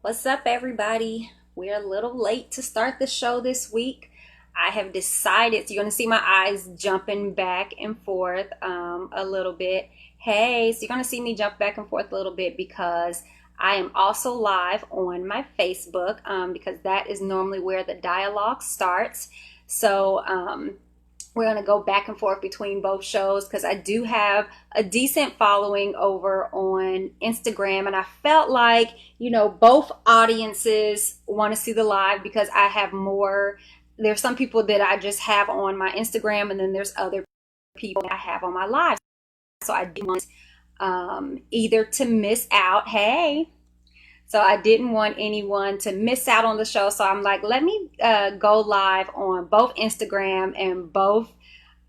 What's up, everybody? We're a little late to start the show this week. I have decided, you're going to see my eyes jumping back and forth a little bit. Hey, so you're going to see me jump back and forth a little bit because I am also live on my Facebook because that is normally where the dialogue starts. So we're going to go back and forth between both shows because I do have a decent following over on Instagram. And I felt like, both audiences want to see the live because I have more. There's some people that I just have on my Instagram, and then there's other people I have on my live. So I do want either to miss out. Hey. So I didn't want anyone to miss out on the show. So I'm like, let me go live on both Instagram and both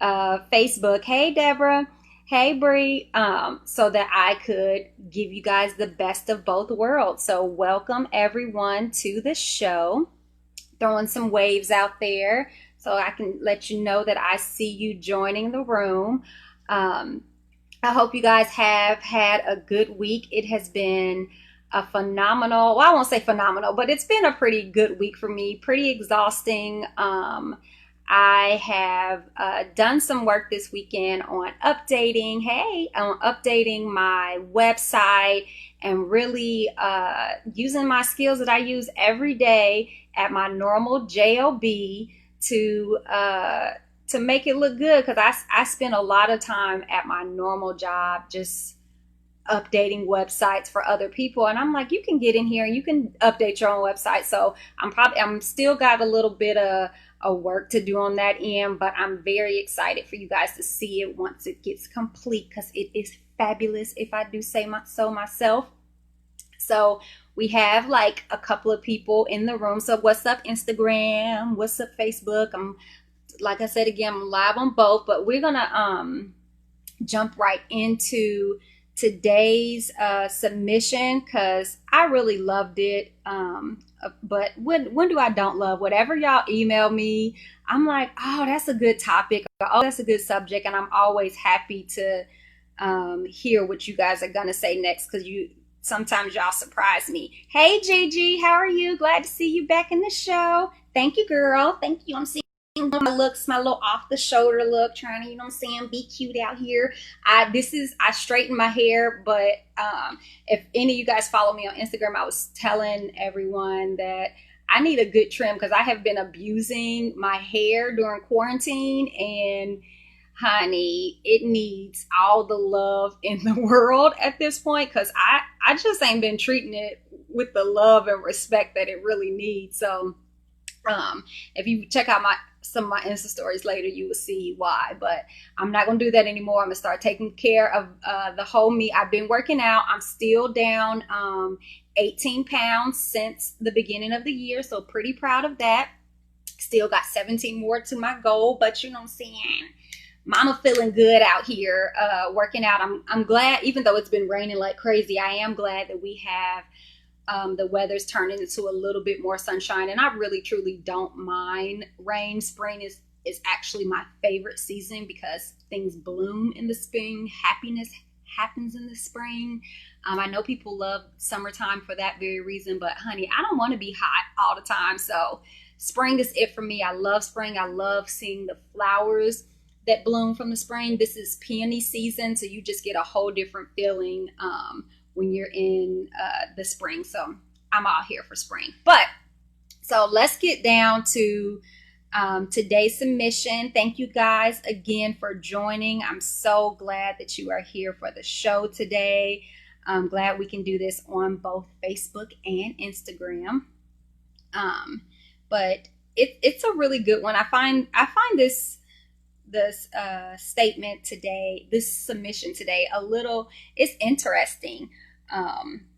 Facebook. Hey, Deborah. Hey, Bree. So that I could give you guys the best of both worlds. So welcome everyone to the show. Throwing some waves out there so I can let you know that I see you joining the room. Um, I hope you guys have had a good week. It has been a phenomenal, well, I won't say phenomenal, but it's been a pretty good week for me, pretty exhausting. I have done some work this weekend on updating my website and really using my skills that I use every day at my normal job to make it look good because I spend a lot of time at my normal job just updating websites for other people, and I'm like, you can get in here and you can update your own website. So I'm still got a little bit of work to do on that end, but I'm very excited for you guys to see it once it gets complete because it is fabulous, if I do say so myself. So we have like a couple of people in the room. So what's up, Instagram? What's up, Facebook? I'm, like I said again, I'm live on both, but we're gonna jump right into today's submission because I really loved it. But when do I don't love? Whatever y'all email me, I'm like, oh, that's a good topic. Oh, that's a good subject, and I'm always happy to hear what you guys are gonna say next because you sometimes y'all surprise me. Hey, Gigi, how are you? Glad to see you back in the show. Thank you, girl. Thank you. I'm seeing my looks, my little off the shoulder look, trying to, be cute out here. I straighten my hair, but if any of you guys follow me on Instagram, I was telling everyone that I need a good trim because I have been abusing my hair during quarantine, and honey, it needs all the love in the world at this point because I just ain't been treating it with the love and respect that it really needs. So if you check out some of my Insta stories later, you will see why. But I'm not gonna do that anymore. I'm gonna start taking care of the whole me. I've been working out. I'm still down 18 pounds since the beginning of the year, so pretty proud of that. Still got 17 more to my goal, but you know what I'm saying. Mama feeling good out here working out. I'm glad, even though it's been raining like crazy, I am glad that we have the weather's turning into a little bit more sunshine, and I really truly don't mind rain. Spring is actually my favorite season because things bloom in the spring. Happiness happens in the spring. I know people love summertime for that very reason, but honey, I don't want to be hot all the time. So spring is it for me. I love spring. I love seeing the flowers that bloom from the spring. This is peony season, so you just get a whole different feeling when you're in the spring. So I'm all here for spring. But so let's get down to today's submission. Thank you guys again for joining. I'm so glad that you are here for the show today. I'm glad we can do this on both Facebook and Instagram. But it's a really good one. I find this statement today, this submission today, it's interesting.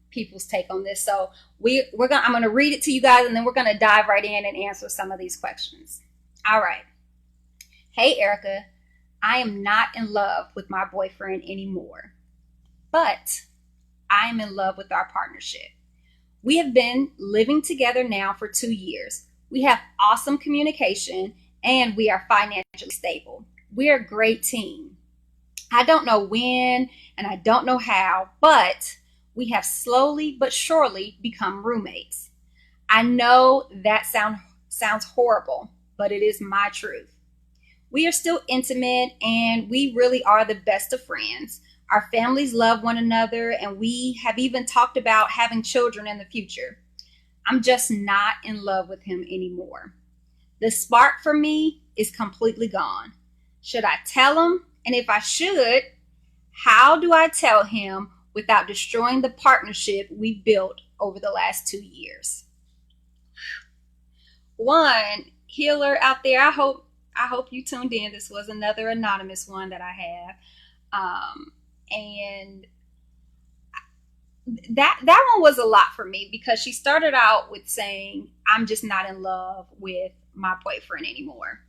People's take on this. So I'm gonna read it to you guys, and then we're gonna dive right in and answer some of these questions. All right. Hey, Erica, I am not in love with my boyfriend anymore, but I am in love with our partnership. We have been living together now for 2 years. We have awesome communication and we are financially stable. We're a great team. I don't know when and I don't know how, but We have slowly but surely become roommates. I know that sounds horrible, but it is my truth. We are still intimate and we really are the best of friends. Our families love one another and we have even talked about having children in the future. I'm just not in love with him anymore. The spark for me is completely gone. Should I tell him? And if I should, how do I tell him without destroying the partnership we built over the last 2 years? One healer out there, I hope you tuned in. This was another anonymous one that I have. And that one was a lot for me because she started out with saying, I'm just not in love with my boyfriend anymore.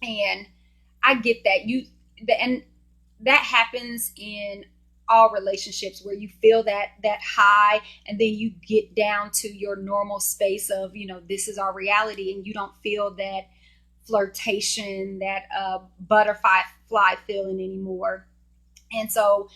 And I get that. And that happens in all relationships where you feel that high and then you get down to your normal space of, this is our reality, and you don't feel that flirtation, that butterfly fly feeling anymore. And so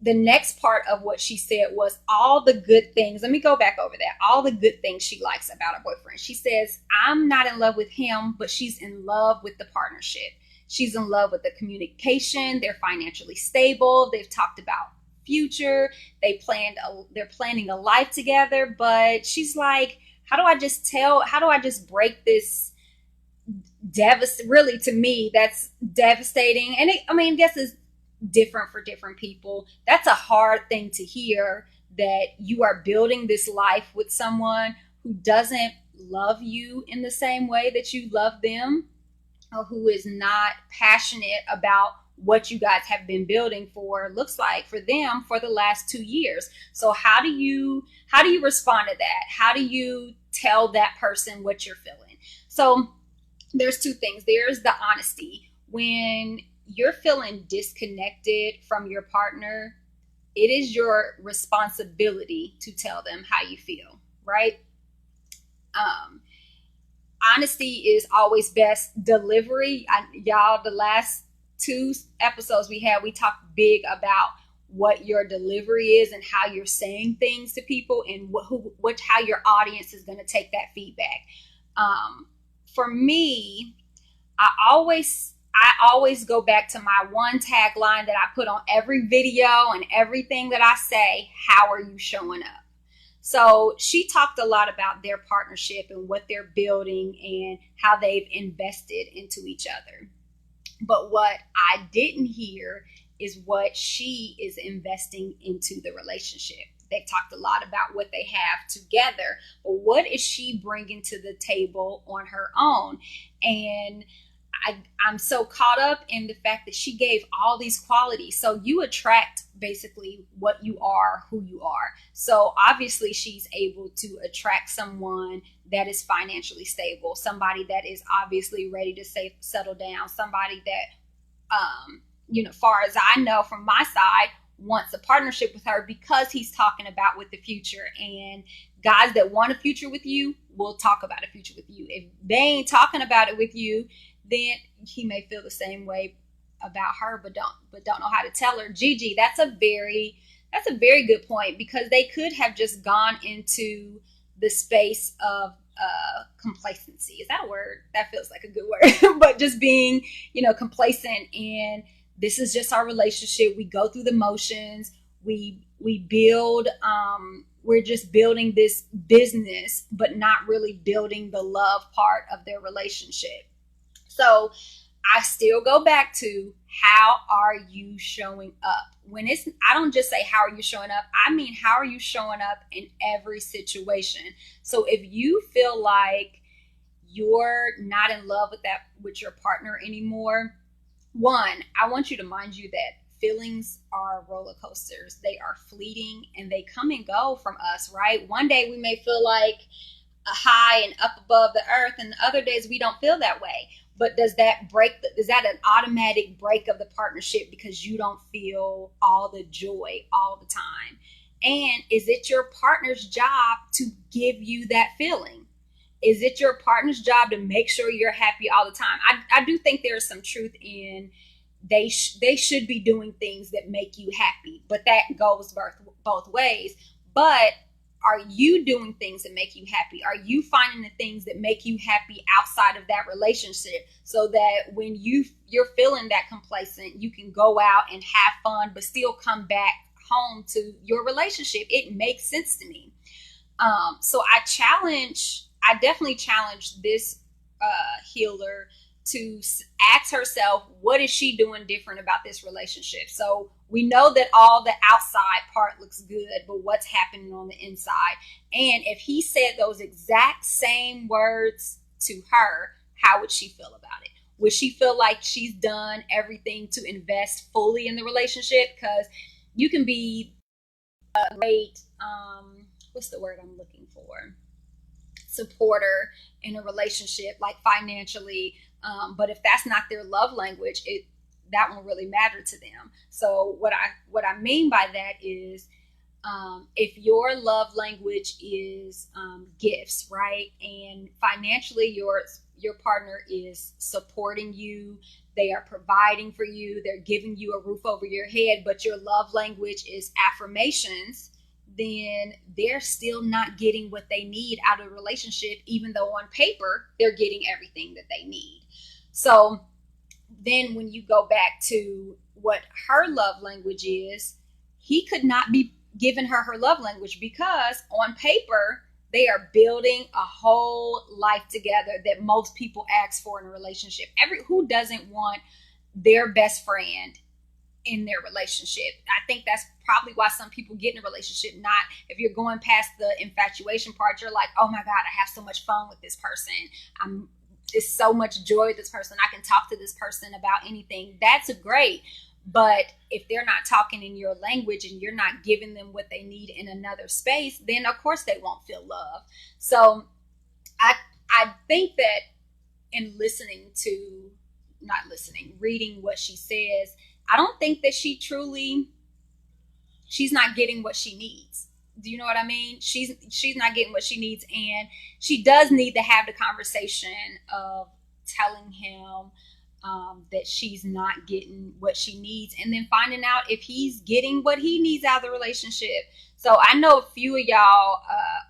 the next part of what she said was all the good things. Let me go back over that. All the good things she likes about her boyfriend. She says, I'm not in love with him, but she's in love with the partnership. She's in love with the communication. They're financially stable. They've talked about future. They're planning a life together, but she's like, how do I just break this really, to me, that's devastating. And I guess it's different for different people. That's a hard thing to hear, that you are building this life with someone who doesn't love you in the same way that you love them, or who is not passionate about what you guys have been building for, looks like for them, for the last 2 years. So how do you respond to that? How do you tell that person what you're feeling? So there's two things. There's the honesty. When you're feeling disconnected from your partner, it is your responsibility to tell them how you feel, right? Honesty is always best. Delivery, y'all, the last 2 episodes we had, we talked big about what your delivery is and how you're saying things to people, and how your audience is going to take that feedback. For me, I always go back to my one tagline that I put on every video and everything that I say: how are you showing up? So she talked a lot about their partnership and what they're building and how they've invested into each other. But what I didn't hear is what she is investing into the relationship. They talked a lot about what they have together, but what is she bringing to the table on her own? And I'm so caught up in the fact that she gave all these qualities. So you attract basically what you are, who you are. So obviously she's able to attract someone that is financially stable, somebody that is obviously ready to settle down, somebody that, far as I know from my side, wants a partnership with her because he's talking about with the future. And guys that want a future with you will talk about a future with you. If they ain't talking about it with you, then he may feel the same way about her, but don't know how to tell her. Gigi, that's a very good point, because they could have just gone into the space of complacency. Is that a word? That feels like a good word. But just being, complacent, and this is just our relationship. We go through the motions. We build. We're just building this business, but not really building the love part of their relationship. So I still go back to, how are you showing up? I don't just say, how are you showing up? I mean, how are you showing up in every situation? So if you feel like you're not in love with your partner anymore, one, I want you to mind you that feelings are roller coasters. They are fleeting and they come and go from us, right? One day we may feel like a high and up above the earth, and other days we don't feel that way. But is that an automatic break of the partnership because you don't feel all the joy all the time? And is it your partner's job to give you that feeling? Is it your partner's job to make sure you're happy all the time? I do think there's some truth in they should be doing things that make you happy, but that goes both ways. But are you doing things that make you happy? Are you finding the things that make you happy outside of that relationship, so that when you're feeling that complacent, you can go out and have fun but still come back home to your relationship? It makes sense to me. So I definitely challenge this healer to ask herself, what is she doing different about this relationship? So we know that all the outside part looks good, but what's happening on the inside? And if he said those exact same words to her, how would she feel about it? Would she feel like she's done everything to invest fully in the relationship? Because you can be a great, what's the word I'm looking for? Supporter in a relationship, like financially, but if that's not their love language, that won't really matter to them. So what I mean by that is, if your love language is gifts, right, and financially your partner is supporting you, they are providing for you, they're giving you a roof over your head, but your love language is affirmations, then they're still not getting what they need out of the relationship, even though on paper they're getting everything that they need. So then when you go back to what her love language is, he could not be giving her love language, because on paper they are building a whole life together that most people ask for in a relationship. Who doesn't want their best friend in their relationship? I think that's probably why some people get in a relationship. Not if you're going past the infatuation part, you're like, oh my God, I have so much fun with this person. It's so much joy with this person. I can talk to this person about anything. That's great. But if they're not talking in your language and you're not giving them what they need in another space, then of course they won't feel love. So I think that in reading what she says, I don't think that she's not getting what she needs. Do you know what I mean? She's not getting what she needs, and she does need to have the conversation of telling him that she's not getting what she needs, and then finding out if he's getting what he needs out of the relationship. So I know a few of y'all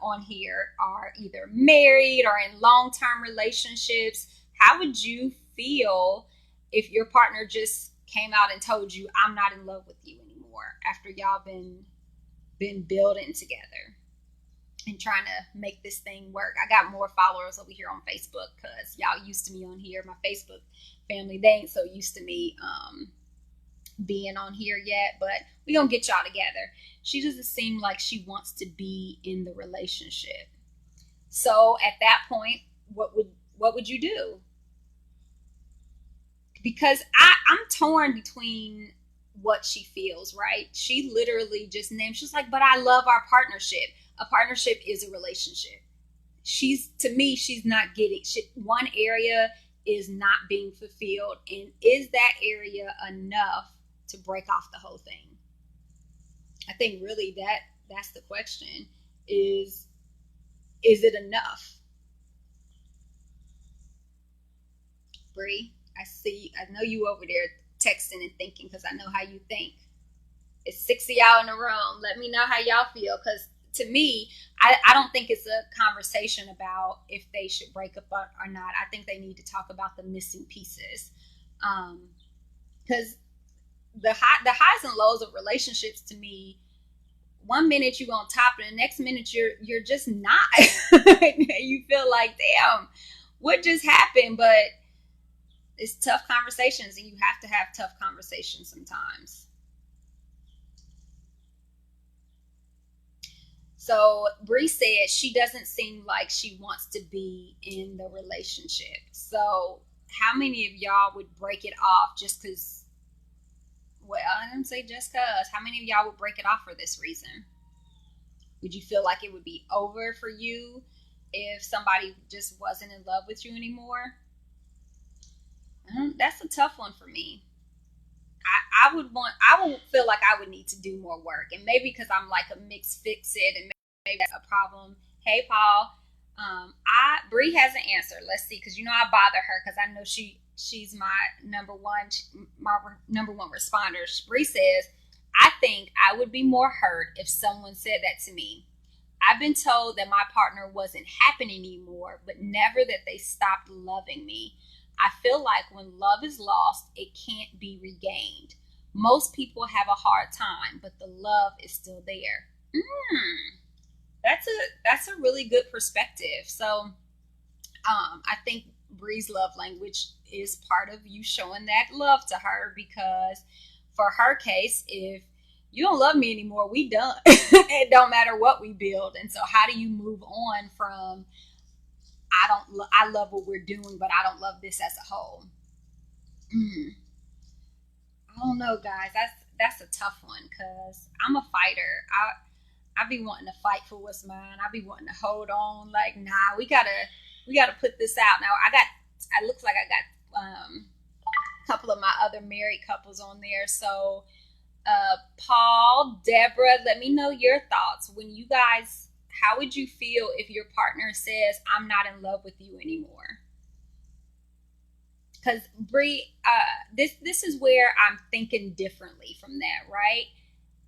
on here are either married or in long-term relationships. How would you feel if your partner just came out and told you, I'm not in love with you anymore, after y'all been building together and trying to make this thing work? I got more followers over here on Facebook because y'all used to me on here. My Facebook family, they ain't so used to me being on here yet, but we gonna get y'all together. She doesn't seem like she wants to be in the relationship. So at that point, what would you do? Because I'm torn between what she feels, right? She literally just named, she's like, but I love our partnership. A partnership is a relationship. To me, she's not getting, one area is not being fulfilled. And is that area enough to break off the whole thing? I think really that's the question, is it enough? Bree, I know you over there texting and thinking, because I know how you think. It's 6 of y'all in the room. Let me know how y'all feel, because to me, I don't think it's a conversation about if they should break up or not. I think they need to talk about the missing pieces, because the highs and lows of relationships, to me, one minute you're on top and the next minute you're just not. You feel like, damn, what just happened? But it's tough conversations, and you have to have tough conversations sometimes. So Bree said she doesn't seem like she wants to be in the relationship. So how many of y'all would break it off just because? Well, I didn't say just because. How many of y'all would break it off for this reason? Would you feel like it would be over for you if somebody just wasn't in love with you anymore? That's a tough one for me. I would feel like I would need to do more work, and maybe because I'm like a mixed fix it, and maybe that's a problem. Hey, Paul, Bree has an answer. Let's see, because I bother her because I know she's my number one responder. Bree says, I think I would be more hurt if someone said that to me. I've been told that my partner wasn't happy anymore, but never that they stopped loving me. I feel like when love is lost, it can't be regained. Most people have a hard time, but the love is still there. That's a really good perspective. So I think Bree's love language is part of you showing that love to her, because for her case, if you don't love me anymore, we done. It don't matter what we build. And so how do you move on from I love what we're doing, but I don't love this as a whole? Mm, I don't know, guys. That's a tough one because I'm a fighter. I be wanting to fight for what's mine. I be wanting to hold on. Like, nah, we gotta put this out. Now I got. It looks like I got a couple of my other married couples on there. So, Paul, Deborah, let me know your thoughts. When you guys, how would you feel if your partner says, "I'm not in love with you anymore"? Because Bree, this is where I'm thinking differently from that, right?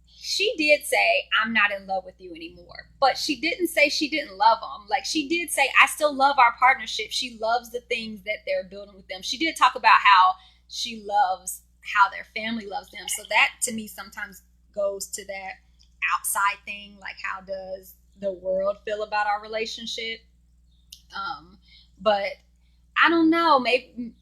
She did say, "I'm not in love with you anymore," but she didn't say she didn't love him. Like, she did say, "I still love our partnership." She loves the things that they're building with them. She did talk about how she loves how their family loves them. So that to me sometimes goes to that outside thing, like how does the world feel about our relationship? But I don't know. Maybe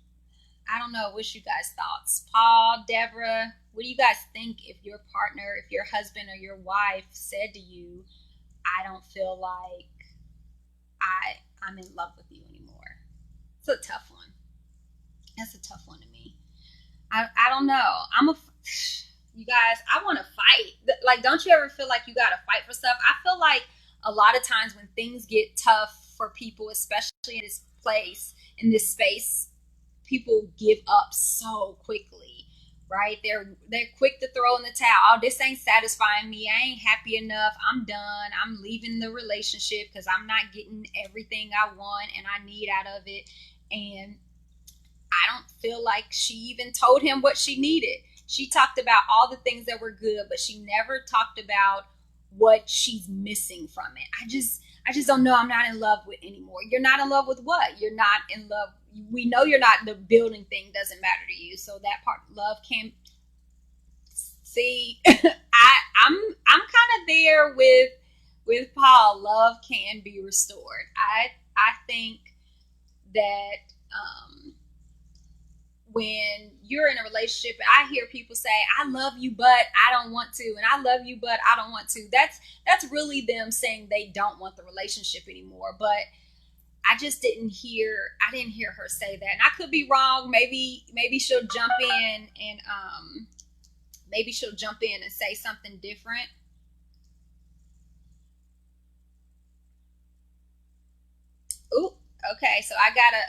I don't know. What's you guys' thoughts? Paul, Deborah, what do you guys think if your partner, if your husband or your wife said to you, "I don't feel like I'm in love with you anymore"? It's a tough one. That's a tough one to me. I don't know. You guys, I want to fight. Like, don't you ever feel like you got to fight for stuff? I feel like a lot of times when things get tough for people, especially in this place, in this space, people give up so quickly, right? They're quick to throw in the towel. "Oh, this ain't satisfying me. I ain't happy enough. I'm done. I'm leaving the relationship because I'm not getting everything I want and I need out of it." And I don't feel like she even told him what she needed. She talked about all the things that were good, but she never talked about what she's missing from it. I just don't know. I'm not in love with anymore. You're not in love with what? You're not in love. We know you're not. The building thing doesn't matter to you. So that part, love can see. I'm kind of there with Paul. Love can be restored. I think that when you're in a relationship, I hear people say, "I love you but I don't want to," and "I love you but I don't want to." That's really them saying they don't want the relationship anymore. But I didn't hear her say that. And I could be wrong. Maybe she'll jump in and maybe she'll jump in and say something different. Ooh, okay. So I got a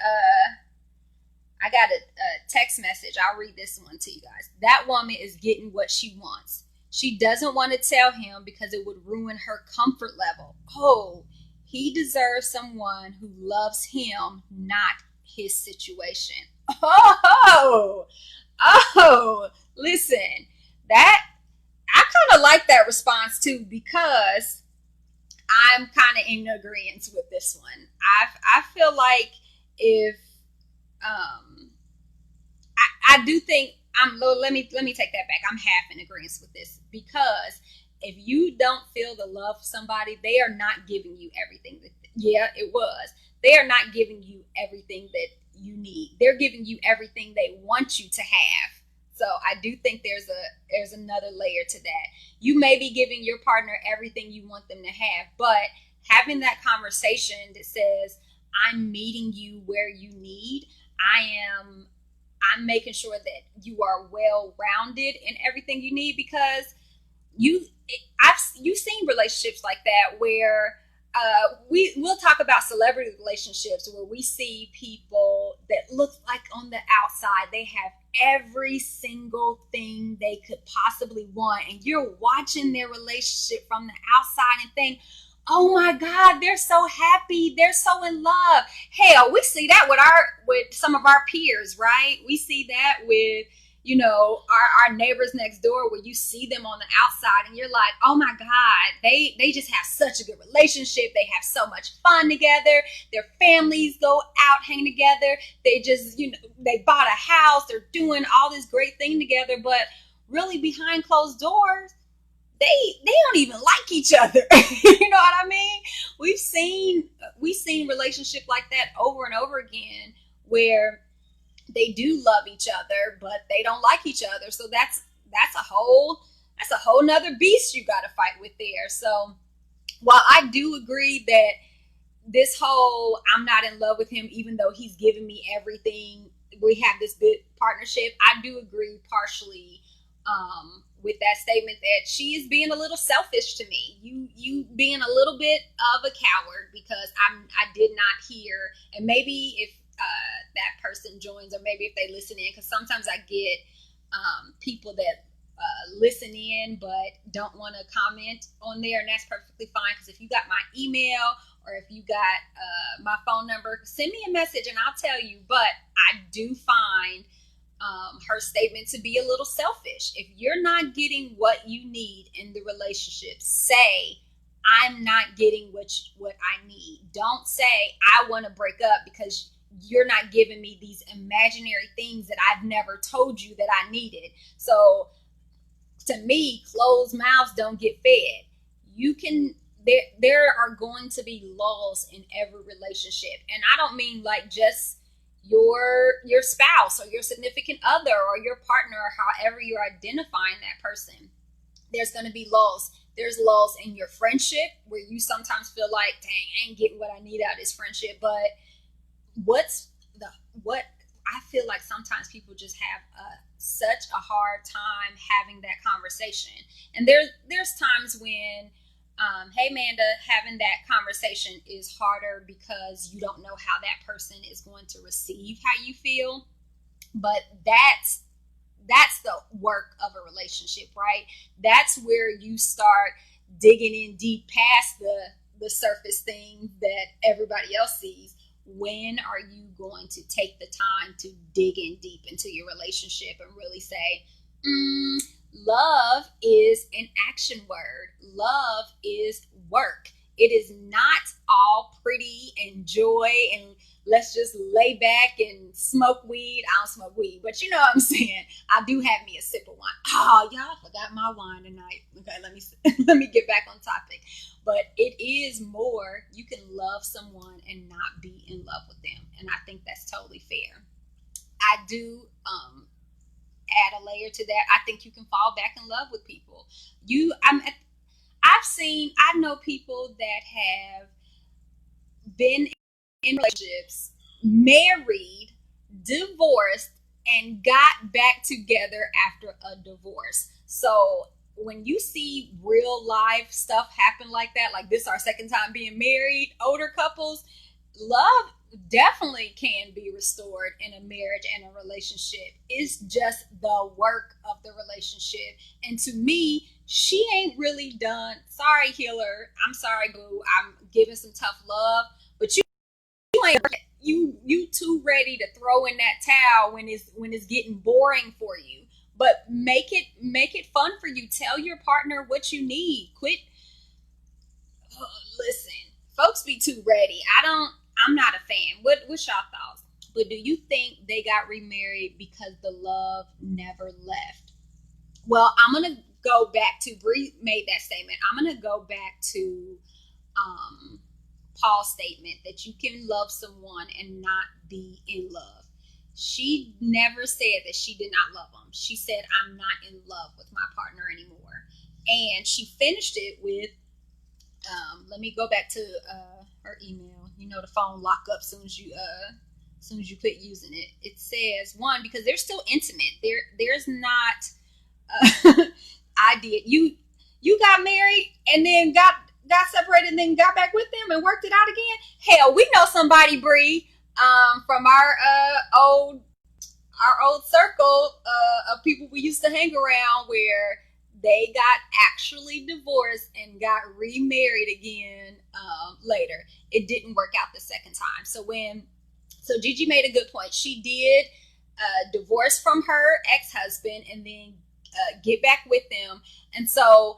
text message. I'll read this one to you guys. "That woman is getting what she wants. She doesn't want to tell him because it would ruin her comfort level. Oh, he deserves someone who loves him, not his situation." Oh, listen, that I kind of like that response too, because I'm kind of in agreement with this one. I feel like if um I do think let me take that back. I'm half in agreement with this, because if you don't feel the love of somebody, they are not giving you everything that, yeah, it was. They are not giving you everything that you need. They're giving you everything they want you to have. So I do think there's another layer to that. You may be giving your partner everything you want them to have, but having that conversation that says, "I'm meeting you where you need. I am I'm making sure that you are well rounded in everything you need," because you you've seen relationships like that where we'll talk about celebrity relationships where we see people that look like on the outside they have every single thing they could possibly want, and you're watching their relationship from the outside and think, "Oh my God, they're so happy, they're so in love." Hell, we see that with some of our peers, right? We see that with our neighbors next door, where you see them on the outside and you're like, oh my God, they just have such a good relationship. They have so much fun together. Their families go out, hang together. They just, they bought a house. They're doing all this great thing together. But really, behind closed doors, they don't even like each other. You know what I mean? We've seen relationship like that over and over again, where they do love each other, but they don't like each other. So that's a whole nother beast you got to fight with there. So while I do agree that this whole I'm not in love with him, even though he's giving me everything, we have this good partnership, I do agree partially with that statement that she is being a little selfish to me. You being a little bit of a coward, because I did not hear, and maybe if that person joins, or maybe if they listen in, because sometimes I get people that listen in but don't want to comment on there, and that's perfectly fine. Because if you got my email, or if you got my phone number, send me a message and I'll tell you. But I do find her statement to be a little selfish. If you're not getting what you need in the relationship, say, I'm not getting what I need. Don't say, I want to break up because you're not giving me these imaginary things that I've never told you that I needed. So to me, closed mouths don't get fed. There are going to be lulls in every relationship. And I don't mean like just your spouse or your significant other or your partner, or however you're identifying that person. There's going to be lulls. There's lulls in your friendship, where you sometimes feel like, dang, I ain't getting what I need out of this friendship. But what I feel like sometimes people just have such a hard time having that conversation. And there's times when, hey Amanda, having that conversation is harder because you don't know how that person is going to receive how you feel. But that's the work of a relationship, right? That's where you start digging in deep past the surface things that everybody else sees. When are you going to take the time to dig in deep into your relationship and really say, love is an action word. Love is work. It is not all pretty and joy and let's just lay back and smoke weed. I don't smoke weed, but you know what I'm saying. I do have me a sip of wine. Oh, y'all forgot my wine tonight. Okay, let me get back on topic. But it is more, you can love someone and not be in love with them, and I think that's totally fair. I do add a layer to that. I think you can fall back in love with people. I know people that have been in relationships, married, divorced, and got back together after a divorce. So when you see real life stuff happen like that, like this, our second time being married, older couples, love definitely can be restored in a marriage and a relationship. It's just the work of the relationship. And to me, she ain't really done. Sorry, healer. I'm sorry, boo. I'm giving some tough love, but you ain't, you too ready to throw in that towel when it's getting boring for you. But make it fun for you. Tell your partner what you need. Quit. Listen, folks be too ready. I'm not a fan. What's y'all thoughts? But do you think they got remarried because the love never left? Well, I'm gonna go back to Bree made that statement. I'm gonna go back to um, Paul's statement that you can love someone and not be in love. She never said that she did not love him. She said, I'm not in love with my partner anymore. And she finished it with, let me go back to her email. You know, the phone lock up soon as you quit using it. It says, one, because they're still intimate. There's not I did. You got married and then got separated and then got back with them and worked it out again. Hell, we know somebody, Bree, from our old circle of people we used to hang around, where they got actually divorced and got remarried again later. It didn't work out the second time. So Gigi made a good point. She did divorce from her ex-husband and then get back with them. And so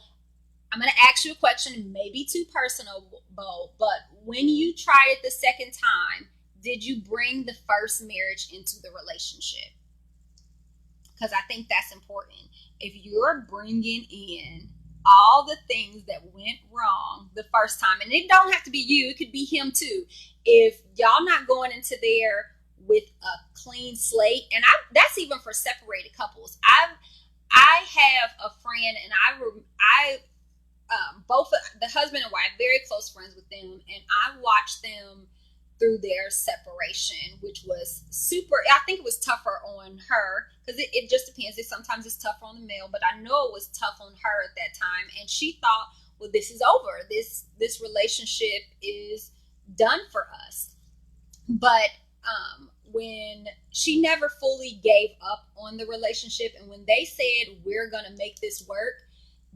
I'm going to ask you a question, maybe too personal, but when you tried it the second time, did you bring the first marriage into the relationship? Because I think that's important. If you're bringing in all the things that went wrong the first time, and it don't have to be you, it could be him too. If y'all not going into there with a clean slate, and that's even for separated couples. I have a friend, and I both the husband and wife, very close friends with them, and I watched them through their separation, which was super. I think it was tougher on her because it just depends. Sometimes it's tougher on the male, but I know it was tough on her at that time, and she thought, well, this is over. This relationship is done for us. But when she never fully gave up on the relationship, and when they said we're gonna make this work,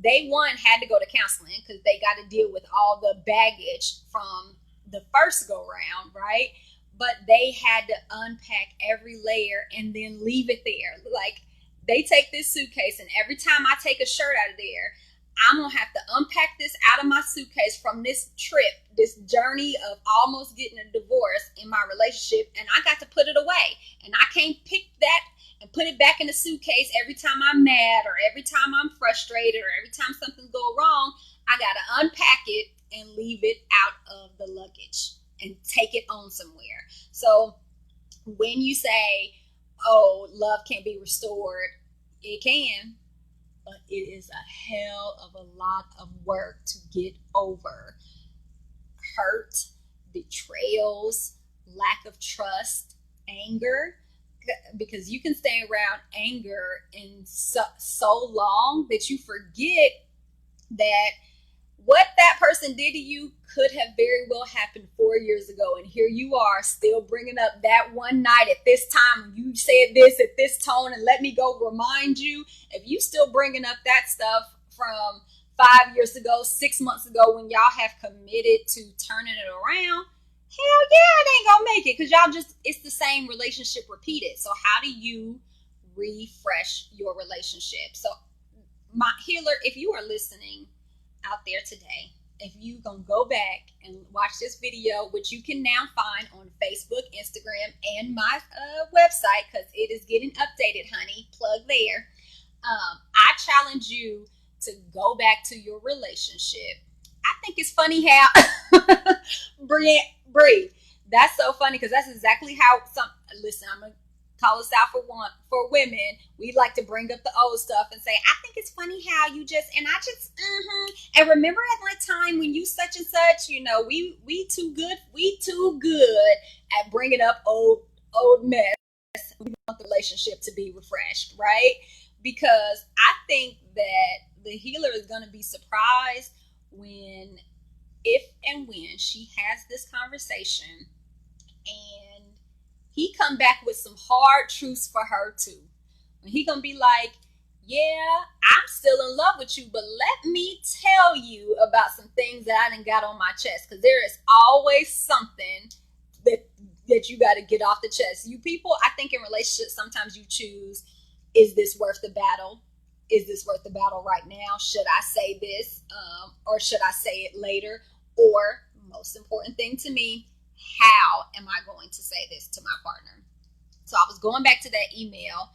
they had to go to counseling because they got to deal with all the baggage from the first go round, right? But they had to unpack every layer and then leave it there. Like, they take this suitcase, and every time I take a shirt out of there, I'm gonna have to unpack this out of my suitcase from this trip, this journey of almost getting a divorce in my relationship, and I got to put it away. And I can't pick that and put it back in the suitcase every time I'm mad or every time I'm frustrated or every time something's go wrong. I got to unpack it and leave it out of the luggage and take it on somewhere. So when you say, oh, love can't be restored, it can, but it is a hell of a lot of work to get over hurt, betrayals, lack of trust, anger, because you can stay around anger in so long that you forget that what that person did to you could have very well happened 4 years ago, and here you are still bringing up that one night at this time when you said this at this tone, and let me go remind you. If you still bringing up that stuff from 5 years ago, 6 months ago, when y'all have committed to turning it around, hell yeah, it ain't gonna make it, because y'all it's the same relationship repeated. So how do you refresh your relationship? So my healer, if you are listening out there today, if you gonna go back and watch this video, which you can now find on Facebook, Instagram, and my website, because it is getting updated, honey, plug there. I challenge you to go back to your relationship. I think it's funny how Bree, that's so funny, because that's exactly how listen, I'm gonna call us out for women. We like to bring up the old stuff and say, I think it's funny how you just, and I just, and remember at my time when you such and such, we too good at bringing up old mess. We want the relationship to be refreshed, right? Because I think that the healer is going to be surprised if and when she has this conversation and he come back with some hard truths for her too. When he gonna be like, yeah, I'm still in love with you, but let me tell you about some things that I done got on my chest, because there is always something that you got to get off the chest. You people, I think in relationships, sometimes you choose, is this worth the battle? Is this worth the battle right now? Should I say this, or should I say it later? Or, most important thing to me, how am I going to say this to my partner? So I was going back to that email.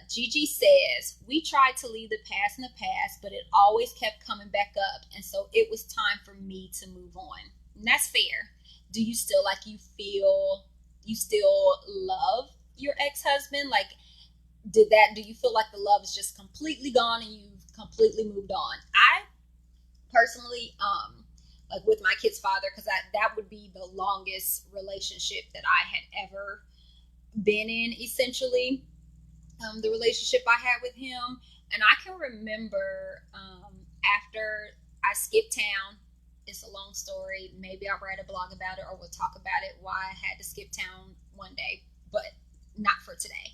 Gigi says, we tried to leave the past in the past, but it always kept coming back up. And so it was time for me to move on. And that's fair. Do you still you still love your ex-husband? Like, do you feel like the love is just completely gone and you've completely moved on? I personally, like with my kid's father, because that would be the longest relationship that I had ever been in, essentially. The relationship I had with him. And I can remember after I skipped town, it's a long story. Maybe I'll write a blog about it, or we'll talk about it, why I had to skip town one day, but not for today.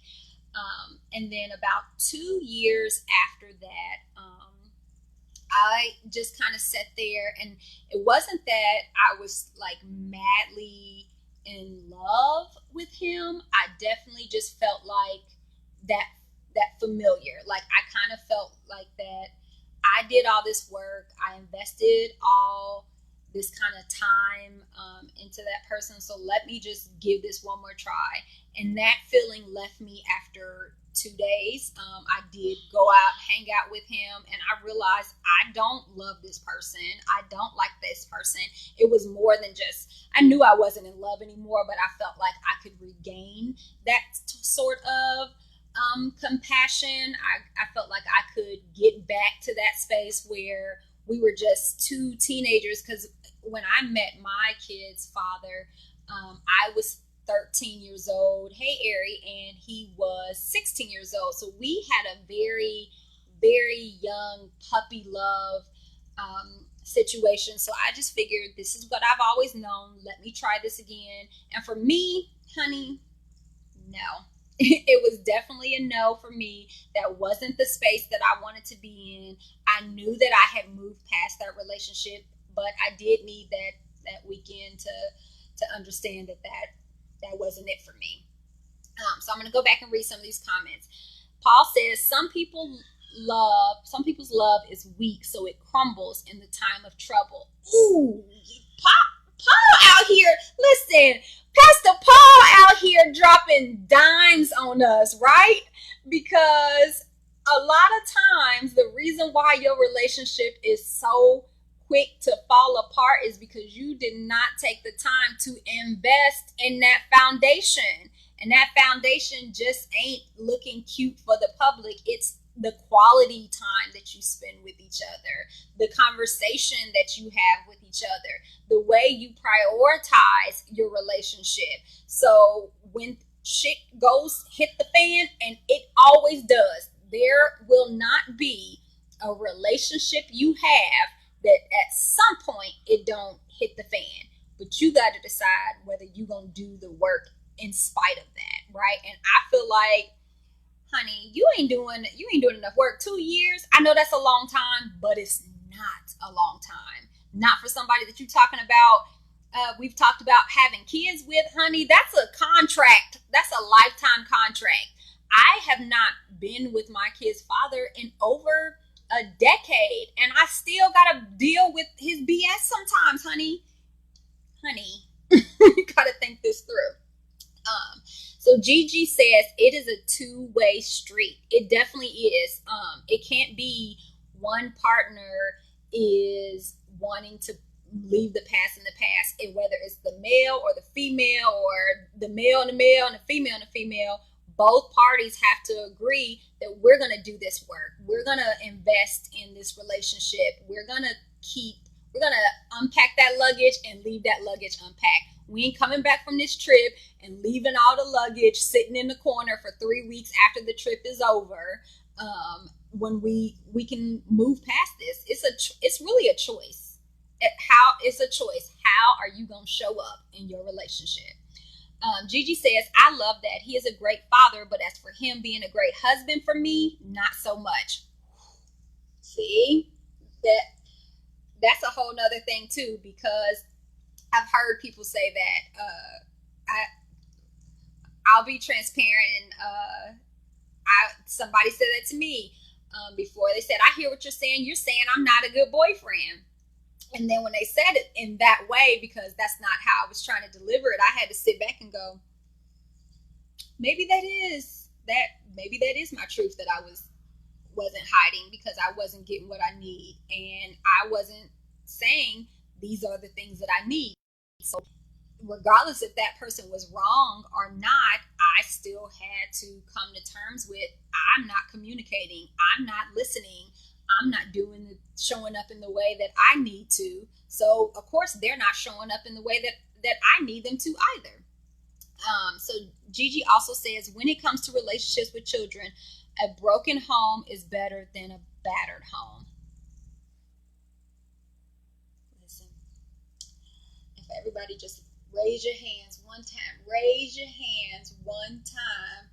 And then about 2 years after that, I just kind of sat there, and it wasn't that I was like madly in love with him. I definitely just felt like that familiar. Like I kind of felt like that I did all this work. I invested all this kind of time into that person. So let me just give this one more try. And that feeling left me after 2 days. I did go out, hang out with him, and I realized I don't love this person. I don't like this person. It was more than just, I knew I wasn't in love anymore, but I felt like I could regain that sort of compassion. I felt like I could get back to that space where we were just two teenagers. Because when I met my kid's father, I was 13 years old. Hey, Ari, and he was 16 years old. So we had a very, very young puppy love situation. So I just figured this is what I've always known. Let me try this again. And for me, honey, no. It was definitely a no for me. That wasn't the space that I wanted to be in. I knew that I had moved past that relationship, but I did need that weekend to understand that wasn't it for me. So I'm going to go back and read some of these comments. Paul says some people's love is weak, so it crumbles in the time of trouble. Ooh, Paul out here. Listen, Pastor Paul out here dropping dimes on us, right? Because a lot of times the reason why your relationship is so quick to fall apart is because you did not take the time to invest in that foundation. And that foundation just ain't looking cute for the public. It's the quality time that you spend with each other, the conversation that you have with each other, the way you prioritize your relationship. So when shit goes hit the fan, and it always does, there will not be a relationship you have that at some point it don't hit the fan. But you got to decide whether you're going to do the work in spite of that, right? And I feel like, honey, you ain't doing enough work. 2 years, I know that's a long time, but it's not a long time. Not for somebody that you're talking about. We've talked about having kids with, honey. That's a contract. That's a lifetime contract. I have not been with my kid's father in over a decade, and I still gotta deal with his BS sometimes, honey. You gotta think this through. So Gigi says it is a two-way street. It definitely is. It can't be one partner is wanting to leave the past in the past, and whether it's the male or the female, or the male and the male and the female and the female, both parties have to agree that we're going to do this work. We're going to invest in this relationship. We're going to unpack that luggage and leave that luggage unpacked. We ain't coming back from this trip and leaving all the luggage sitting in the corner for 3 weeks after the trip is over. When we can move past this, it's really a choice. It's a choice. How are you gonna show up in your relationship? Gigi says, I love that. He is a great father, but as for him being a great husband for me, not so much. See, that's a whole nother thing too, because I've heard people say that. I'll be transparent, and somebody said that to me before. They said, I hear what you're saying. You're saying I'm not a good boyfriend. And then when they said it in that way, because that's not how I was trying to deliver it, I had to sit back and go, maybe that is my truth that I wasn't hiding, because I wasn't getting what I need, and I wasn't saying these are the things that I need. So regardless if that person was wrong or not, I still had to come to terms with, I'm not communicating, I'm not listening, I'm not showing up in the way that I need to. So of course they're not showing up in the way that I need them to either. So Gigi also says, when it comes to relationships with children, a broken home is better than a battered home. Listen, if everybody just raise your hands one time. Raise your hands one time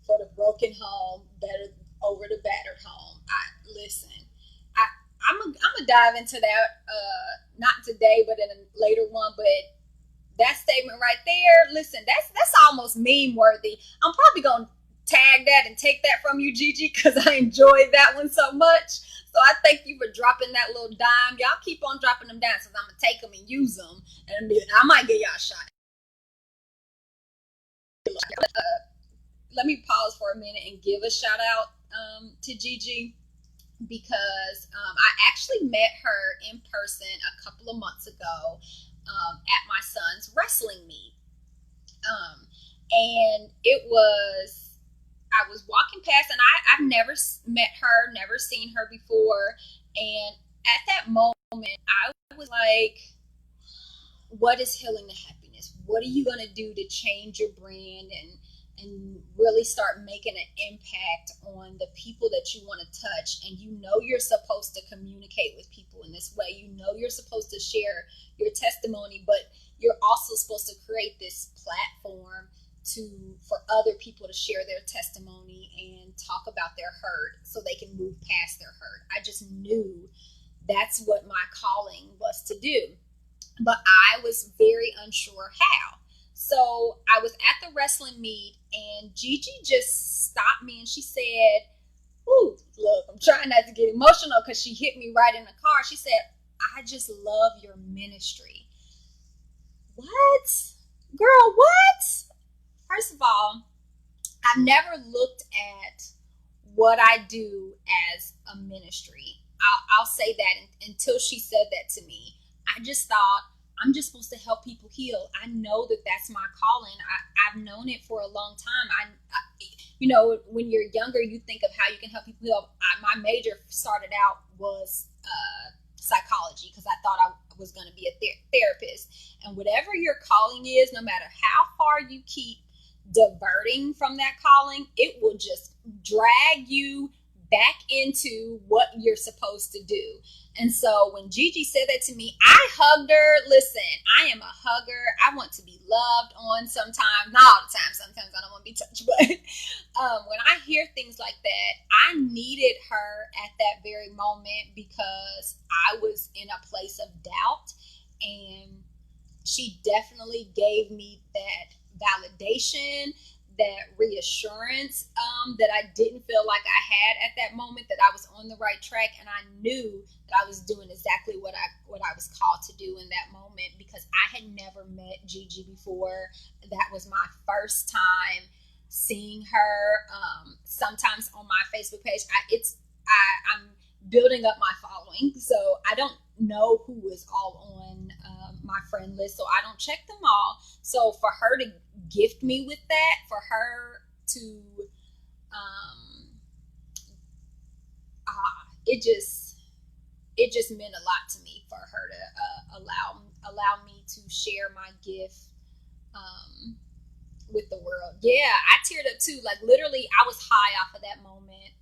for the broken home better over the battered home. Listen. I'm gonna dive into that not today, but in a later one. But That statement right there, listen, that's almost meme worthy. I'm probably gonna tag that and take that from you, Gigi, because I enjoyed that one so much. So I thank you for dropping that little dime. Y'all keep on dropping them down, so I'm gonna take them and use them, and I might get y'all a shot. Let me pause for a minute and give a shout out to Gigi, because I actually met her in person a couple of months ago at my son's wrestling meet. And it was, I was walking past, and I've never met her, never seen her before. And at that moment, I was like, what is healing to happiness? What are you going to do to change your brand and really start making an impact on the people that you want to touch? And you know you're supposed to communicate with people in this way. You know you're supposed to share your testimony, but you're also supposed to create this platform for other people to share their testimony and talk about their hurt so they can move past their hurt. I just knew that's what my calling was to do, but I was very unsure how. So I was at the wrestling meet, and Gigi just stopped me and she said, "Ooh, look, I'm trying not to get emotional because she hit me right in the car." She said, "I just love your ministry." What? Girl, what? First of all, I've never looked at what I do as a ministry. I'll say that until she said that to me. I just thought, I'm just supposed to help people heal. I know that that's my calling. I've known it for a long time. When you're younger, you think of how you can help people heal. My major started out was psychology, because I thought I was going to be a therapist. And whatever your calling is, no matter how far you keep diverting from that calling, it will just drag you back into what you're supposed to do. And so when Gigi said that to me, I hugged her. Listen, I am a hugger. I want to be loved on sometimes, not all the time. Sometimes I don't want to be touched, but when I hear things like that, I needed her at that very moment, because I was in a place of doubt, and she definitely gave me that validation, that reassurance, that I didn't feel like I had at that moment, that I was on the right track, and I knew that I was doing exactly what I was called to do in that moment, because I had never met Gigi before. That was my first time seeing her. Sometimes on my Facebook page, I'm building up my following, so I don't know who is all on my friend list, so I don't check them all. So for her to gift me with that, for her to it just meant a lot to me, for her to allow me to share my gift with the world. Yeah, I teared up too. Like, literally, I was high off of that moment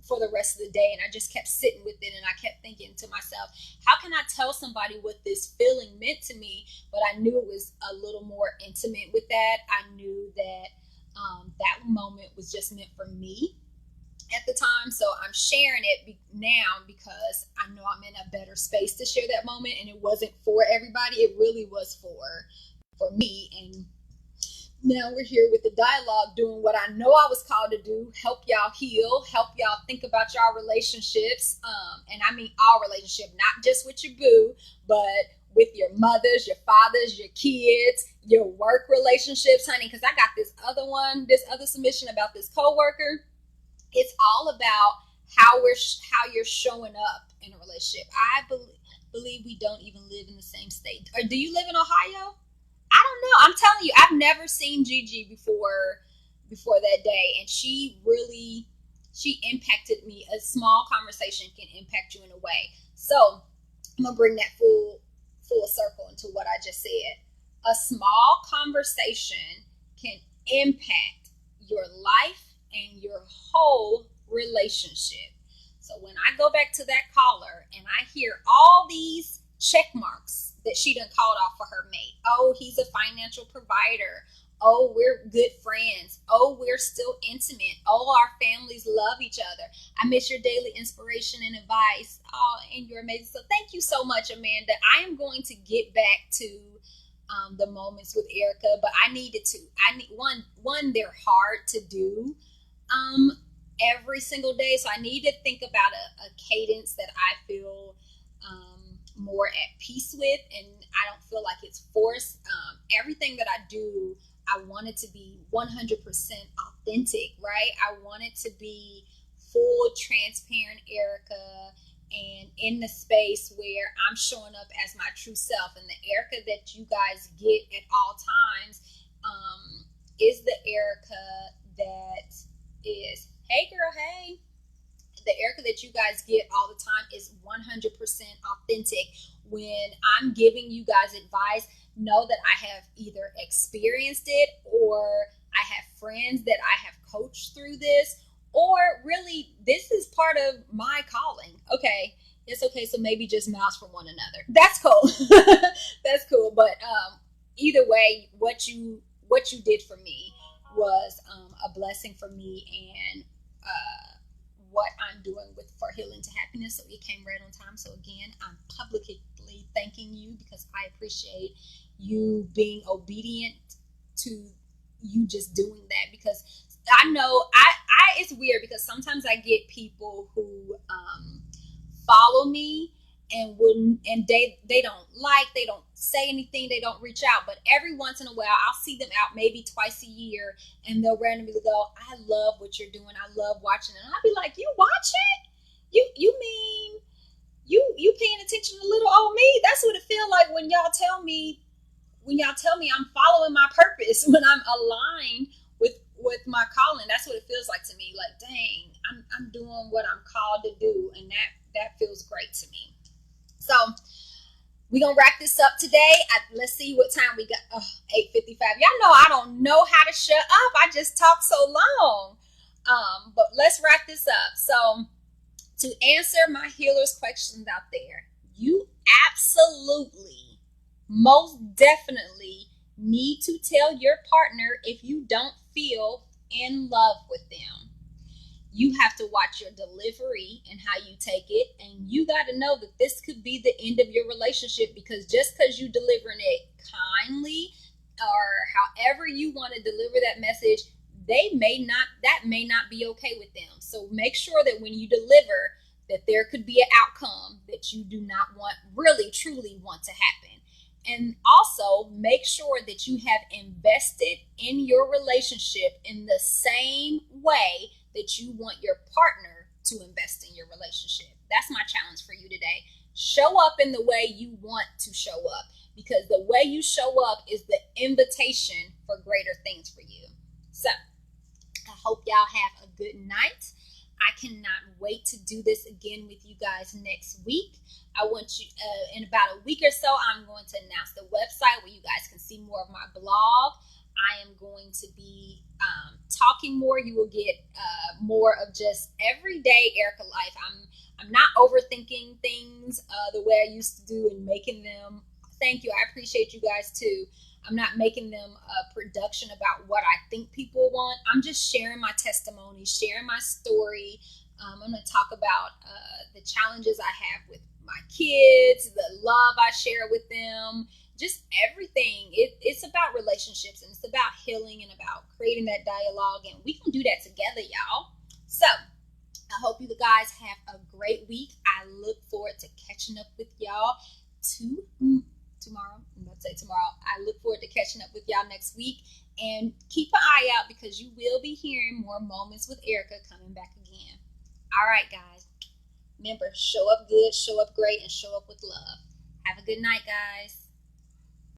for the rest of the day, and I just kept sitting with it, and I kept thinking to myself, how can I tell somebody what this feeling meant to me? But I knew it was a little more intimate with that. I knew that that moment was just meant for me at the time. So I'm sharing it now, because I know I'm in a better space to share that moment, and it wasn't for everybody. It really was for me. And now we're here with the dialogue, doing what I know I was called to do: help y'all heal, help y'all think about y'all relationships. And I mean all relationship, not just with your boo, but with your mothers, your fathers, your kids, your work relationships, honey. Because I got this other submission about this coworker. It's all about how you're showing up in a relationship. I believe we don't even live in the same state. Or do you live in Ohio? I don't know. I'm telling you, I've never seen Gigi before that day, and she impacted me. A small conversation can impact you in a way. So I'm gonna bring that full circle into what I just said. A small conversation can impact your life and your whole relationship. So when I go back to that caller and I hear all these check marks that she done called off for her mate. Oh, he's a financial provider. Oh, we're good friends. Oh, we're still intimate. Oh, our families love each other. I miss your daily inspiration and advice. Oh, and you're amazing. So thank you so much, Amanda. I am going to get back to the moments with Erica, but I needed to. I need one. They're hard to do um, every single day, so I need to think about a cadence that I feel more at peace with, and I don't feel like it's forced. Everything that I do, I want it to be 100% authentic, right? I want it to be full, transparent Erica, and in the space where I'm showing up as my true self. And the Erica that you guys get at all times is the Erica that is, hey girl, hey. The Erica that you guys get all the time is 100% authentic. When I'm giving you guys advice, know that I have either experienced it, or I have friends that I have coached through this, or really this is part of my calling. Okay, it's okay, so maybe just mouse from one another. That's cool. That's cool. But either way, what you did for me was a blessing for me, and what I'm doing with For Healing to Happiness. So it came right on time. So again, I'm publicly thanking you, because I appreciate you being obedient to you just doing that. Because I know it's weird, because sometimes I get people who follow me and they don't say anything, they don't reach out, but every once in a while I'll see them out maybe twice a year, and they'll randomly go, I love what you're doing, I love watching it. And I'll be like, you watch it? You mean you paying attention to little old me? That's what it feels like when y'all tell me I'm following my purpose, when I'm aligned with my calling. That's what it feels like to me. Like, dang, I'm doing what I'm called to do, and that feels great to me. So we're gonna wrap this up today. Let's see what time we got. 8:55. Y'all know I don't know how to shut up. I just talk so long. But let's wrap this up. So to answer my healers questions out there, you absolutely, most definitely need to tell your partner if you don't feel in love with them. You have to watch your delivery and how you take it, and you got to know that this could be the end of your relationship, because just because you delivering it kindly, or however you want to deliver that message, that may not be okay with them. So make sure that when you deliver, that there could be an outcome that you do not really truly want to happen. And also make sure that you have invested in your relationship in the same way that you want your partner to invest in your relationship. That's my challenge for you today. Show up in the way you want to show up, because the way you show up is the invitation for greater things for you. So I hope y'all have a good night. I cannot wait to do this again with you guys next week. I want you, in about a week or so, I'm going to announce the website where you guys can see more of my blog. I am going to be talking more. You will get more of just everyday Erica life. I'm not overthinking things the way I used to do and making them. Thank you. I appreciate you guys too. I'm not making them a production about what I think people want. I'm just sharing my testimony, sharing my story. I'm going to talk about the challenges I have with my kids, the love I share with them, just everything. It's about relationships, and it's about healing, and about creating that dialogue, and we can do that together, y'all. So I hope you guys have a great week. I look forward to catching up with y'all tomorrow. I'm about to say tomorrow. I look forward to catching up with y'all next week, and keep an eye out, because you will be hearing more Moments with Erica coming back again. All right, guys. Remember, show up good, show up great, and show up with love. Have a good night, guys.